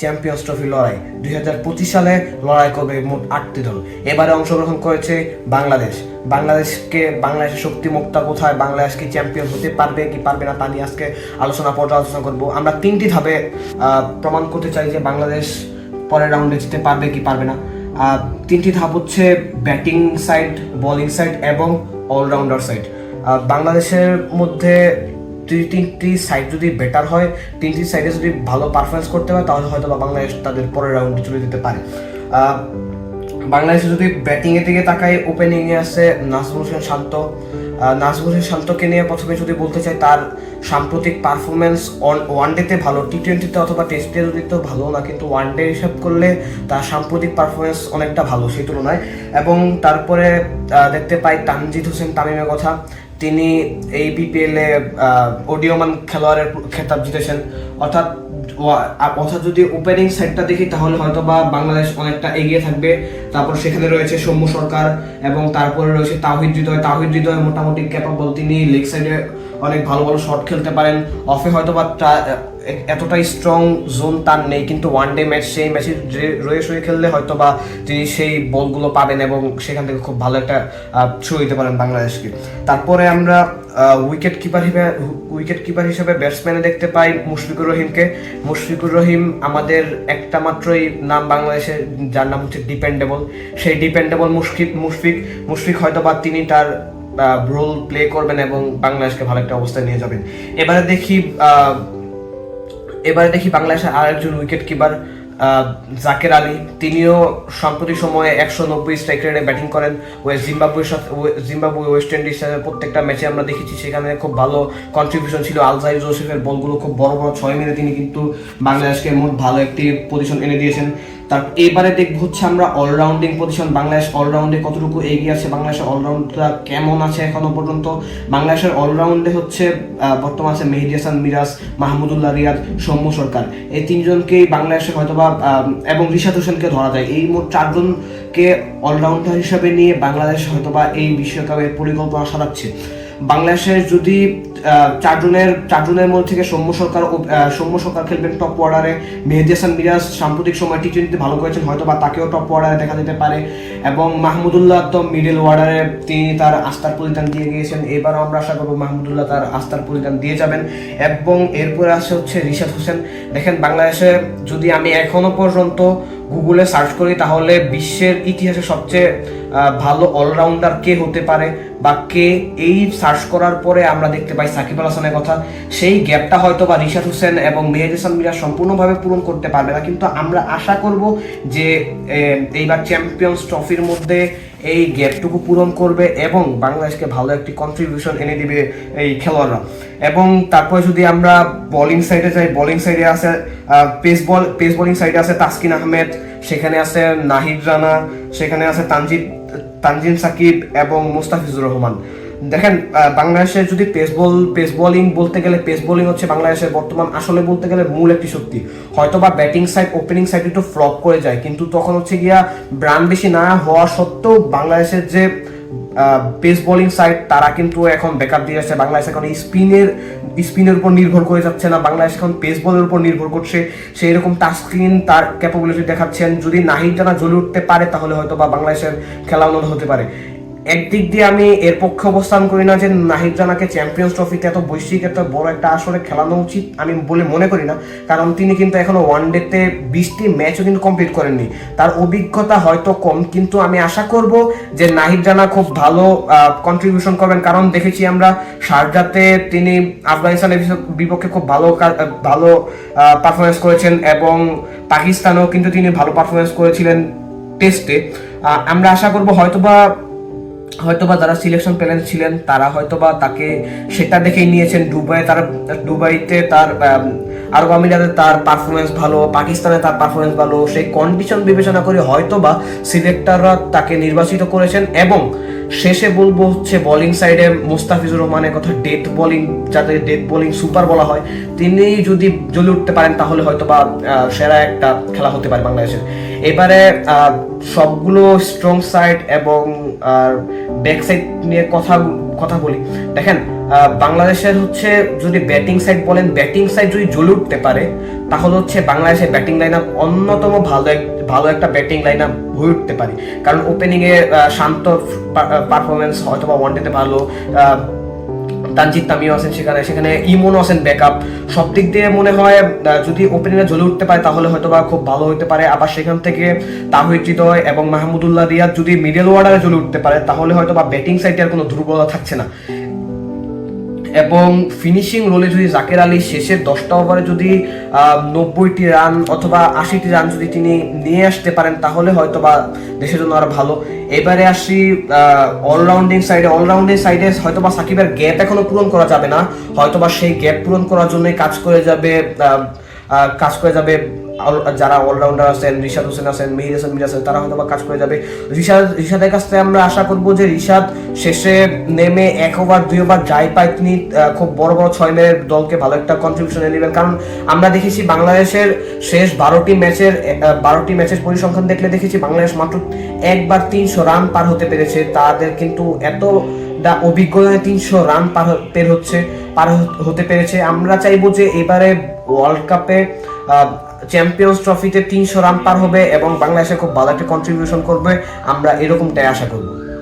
Champions trophy লড়াই। 2025 সালে লড়াই করবে মোট 8টি দল। এবারে অংশগ্রহণ করেছে বাংলাদেশের শক্তিমত্তা কোথায়, বাংলাদেশ কি চ্যাম্পিয়ন হতে পারবে কি পারবে না তা নিয়ে আজকে পর্যালোচনা করব। আমরা 3টি ধাপে প্রমাণ করতে চাই যে বাংলাদেশ পরের রাউন্ডে যেতে পারবে কি পারবে না। 3টি ধাপ হচ্ছে ব্যাটিং সাইড, বোলিং সাইড এবং অলরাউন্ডার সাইড। বাংলাদেশের মধ্যে 3টি সাইড যদি বেটার হয়, 3টি সাইডে যদি ভালো পারফরমেন্স করতে হয়, তাহলে হয়তো বা বাংলাদেশ তাদের পরের রাউন্ডে চলে যেতে পারে। বাংলাদেশে যদি ব্যাটিং এর দিকে তাকাই, ওপেনিং এ আছে নাজমুল হোসেন শান্তকে নিয়ে প্রথমে যদি বলতে চাই, তার সাম্প্রতিক পারফরমেন্স ওয়ানডেতে ভালো, টি-20তে অথবা টেস্টে যদি তো ভালো না, কিন্তু ওয়ানডে হিসাব করলে তার সাম্প্রতিক পারফরমেন্স অনেকটা ভালো সেই তুলনায়। এবং তারপরে দেখতে পাই তানজিদ হোসেন তামিমের কথা। তিনি এই বিপিএলে ওডিওমান খেলোয়াড়ের খেতাব জিতেছেন। অর্থাৎ যদি ওপেনিং সাইডটা দেখি, তাহলে হয়তো বা বাংলাদেশ অনেকটা এগিয়ে থাকবে। তারপর সেখানে রয়েছে সৌম্য সরকার এবং তারপরে রয়েছে তাওহিদ হৃদয় মোটামুটি ক্যাপাবল। তিনি লেগ সাইডে অনেক ভালো ভালো শট খেলতে পারেন। অফে হয়তো বা এতটাই স্ট্রং জোন তার নেই, কিন্তু ওয়ানডে ম্যাচ, সেই ম্যাচে রয়ে খেললে হয়তো বা তিনি সেই বলগুলো পাবেন এবং সেখান থেকে খুব ভালো একটা থ্রো দিতে পারেন বাংলাদেশকে। তারপরে আমরা উইকেট কিপার হিসেবে ব্যাটসম্যানে দেখতে পাই মুশফিকুর রহিম আমাদের একটা মাত্রই নাম বাংলাদেশের, যার নাম হচ্ছে ডিপেন্ডেবল। সেই ডিপেন্ডেবল মুশফিক হয়তো বা তিনি তার রোল প্লে করবেন এবং বাংলাদেশকে ভালো একটা অবস্থায় নিয়ে যাবেন। এবারে দেখি বাংলাদেশের আরেকজন উইকেট কিপার জাকের আলী। তিনিও সাম্প্রতিক সময়ে 190 স্ট্রাইক রেটে ব্যাটিং করেন। জিম্বাবুয়ে ওয়েস্ট ইন্ডিজ প্রত্যেকটা ম্যাচে আমরা দেখেছি, সেখানে খুব ভালো কন্ট্রিবিউশন ছিল। আলজাই জোসেফের বলগুলো খুব বড় 6 মেরে তিনি কিন্তু বাংলাদেশকে মোট ভালো একটি পজিশন এনে দিয়েছেন। তার এবারে দেখবো হচ্ছে আমরা অলরাউন্ডিং পজিশন, বাংলাদেশ অলরাউন্ডে কতটুকু এগিয়ে আছে, বাংলাদেশের অলরাউন্ডটা কেমন আছে এখনো পর্যন্ত। বাংলাদেশের অলরাউন্ডে হচ্ছে বর্তমান আছে মেহেদী হাসান মিরাজ, মাহমুদুল্লাহ রিয়াদ, সৌম্য সরকার। এই 3জনকেই বাংলাদেশের হয়তোবা এবং রিশাদ হোসেনকে ধরা যায়। এই মোট 4জনকে অলরাউন্ডার হিসাবে নিয়ে বাংলাদেশ হয়তোবা এই বিশ্বকাপের পরিকল্পনা সাজাচ্ছে। বাংলাদেশের যদি চারজনের মধ্যে থেকে সৌম্য সরকার খেলবেন টপ অর্ডারে। মেহেদী হাসান মিরাজ সাম্প্রতিক সময় টি-20 ভালো করেছেন, হয়তো বা তাকেও টপ অর্ডারে দেখা যেতে পারে। এবং মাহমুদুল্লাহ তো মিডল অর্ডারে তিনি তার আস্থার প্রতিদান দিয়ে গিয়েছেন। এবারও আমরা আশা করবো মাহমুদুল্লাহ তার আস্থার প্রতিদান দিয়ে যাবেন। এবং এরপরে আসে হচ্ছে রিশাদ হোসেন। দেখেন, বাংলাদেশে যদি আমি এখনো পর্যন্ত গুগলে সার্চ করি, তাহলে বিশ্বের ইতিহাসে সবচেয়ে ভালো অলরাউন্ডার কে হতে পারে বা কে, এই সার্চ করার পরে আমরা দেখতে পাই সাকিব আল হাসানের কথা। সেই গ্যাপটা হয়তো বা রিশাদ হোসেন এবং মেহেদী হাসান মিরাজ সম্পূর্ণভাবে পূরণ করতে পারবে না, কিন্তু আমরা আশা করব যে এইবার চ্যাম্পিয়ন্স ট্রফির মধ্যে এই গ্যাপটুকু পূরণ করবে এবং বাংলাদেশকে ভালো একটি কন্ট্রিবিউশন এনে দিবে এই খেলোয়াড়রা। এবং তারপরে যদি আমরা বোলিং সাইডে যাই, বোলিং সাইডে আছে পেস বোলিং সাইডে আছে তাসকিন আহমেদ, সেখানে আছে নাহিদ রানা, সেখানে আছে তানজিম সাকিব এবং মুস্তাফিজুর রহমান। দেখেন, বাংলাদেশের যদি পেস বোলিং বলতে গেলে, পেস বোলিং হচ্ছে বাংলাদেশের বর্তমান আসলে বলতে গেলে মূল একটি শক্তি। হয়তো বা ব্যাটিং সাইড, ওপেনিং সাইড একটু ফ্লপ করে যায়, কিন্তু তখন হচ্ছে গিয়া রান বেশি না হওয়া সত্ত্বেও বাংলাদেশের যে পেস বোলিং সাইড, তারা কিন্তু এখন ব্যাকআপ দিয়ে আসছে। বাংলাদেশ এখন স্পিনের উপর নির্ভর করে যাচ্ছে না, বাংলাদেশ এখন পেস বলের উপর নির্ভর করছে। সেই রকম তাসকিন তার ক্যাপাবিলিটি দেখাচ্ছেন। যদি নাহিদ রানা জ্বলে উঠতে পারে, তাহলে হয়তো বা বাংলাদেশের খেলা উন্নত হতে পারে। একদিক দিয়ে আমি এর পক্ষে অবস্থান করি না যে নাহিদ রানাকে চ্যাম্পিয়ন্স ট্রফিতে এত বৈশ্বিক এত বড় একটা আসরে খেলানো উচিত, আমি বলে মনে করি না। কারণ তিনি কিন্তু এখনো ওয়ানডেতে 20টি ম্যাচও কিন্তু কমপ্লিট করেননি, তার অভিজ্ঞতা হয়তো কম। কিন্তু আমি আশা করব যে নাহিদ রানা খুব ভালো কন্ট্রিবিউশন করবেন, কারণ দেখেছি আমরা শারজাতে তিনি আফগানিস্তানের বিপক্ষে খুব ভালো পারফরমেন্স করেছেন এবং পাকিস্তানেও কিন্তু তিনি ভালো পারফরমেন্স করেছিলেন টেস্টে। আমরা আশা করব হয়তোবা যারা সিলেকশন প্যানেল ছিলেন তারা হয়তোবা তাকে সেটা দেখেই নিয়েছেন। দুবাইতে তার আরব আমিরাতে তার পারফরমেন্স ভালো, পাকিস্তানে তার পারফরমেন্স ভালো, সেই কন্ডিশন বিবেচনা করে হয়তোবা সিলেক্টররা তাকে নির্বাচিত করেছেন। এবং শেষে বলবো হচ্ছে বোলিং সাইডে মুস্তাফিজুর রহমানের কথা। যাদের ডেথ বোলিং সুপার বলা হয়, তিনি যদি জ্বলে উঠতে পারেন, তাহলে হয়তোবা সেরা একটা খেলা হতে পারে বাংলাদেশের। এবারে সবগুলো স্ট্রং সাইড এবং ব্যাক সাইড নিয়ে কথা কথা বলি, দেখেন বাংলাদেশের হচ্ছে যদি ব্যাটিং সাইড বলেন, ব্যাটিং সাইড যদি জ্বলে উঠতে পারে তাহলে হচ্ছে বাংলাদেশের ব্যাটিং লাইন আপ অন্যতম ভালো একটা ব্যাটিং লাইন আপ হয়ে উঠতে পারে। কারণ ওপেনিং এ শান্ত পারফরমেন্স, হয়তো বা ওয়ানডেতে ভালো, তানজিদ তামিম আছেন সেখানে ইমনও আছেন ব্যাকআপ, সব দিক দিয়ে মনে হয় যদি ওপেনিংয়ে জ্বলে উঠতে পারে তাহলে হয়তো বা খুব ভালো হতে পারে। আবার সেখান থেকে তাহিদ হৃদয় এবং মাহমুদুল্লাহ রিয়াদ যদি মিডল অর্ডারে জ্বলে উঠতে পারে তাহলে হয়তো বা ব্যাটিং সাইডে আর কোনো দুর্বলতা থাকছে না। এবং ফিনিশিং রোলে যদি জাকের আলী শেষের 10টা ওভারে যদি 90টি রান অথবা 80টি রান যদি তিনি নিয়ে আসতে পারেন তাহলে হয়তো বা দেশের জন্য আরো ভালো। এবারে আসি অলরাউন্ডিং সাইডে হয়তো বা সাকিবের গ্যাপ এখনো পূরণ করা যাবে না, হয়তো বা সেই গ্যাপ পূরণ করার জন্যই কাজ করে যাবে যারা অলরাউন্ডার আছেন, রিশাদ হোসেন আছেন, মিহির হাসান মিরাজ আছেন, তারা হয়তো বা কাজ করে যাবে। রিশাদের কাছ থেকে আমরা আশা করবো যে রিশাদ শেষে নেমে 1 ওভার 2 ওভার যাই পায় তিনি খুব বড় 6 মেরের দলকে ভালো একটা কন্ট্রিবিউশন নেবেন। কারণ আমরা দেখেছি বাংলাদেশের শেষ 12টি ম্যাচের পরিসংখ্যান দেখলে দেখেছি বাংলাদেশ মাত্র একবার 300 রান পার হতে পেরেছে। তাদের কিন্তু এত অভিজ্ঞতায় 300 রান পার হতে পেরেছে। আমরা চাইবো যে এবারে ওয়ার্ল্ড কাপে চ্যাম্পিয়ন্স ট্রফিতে 300 রান পার হবে এবং বাংলাদেশে খুব ভালো একটা কন্ট্রিবিউশন করবে, আমরা এরকমটাই আশা করব।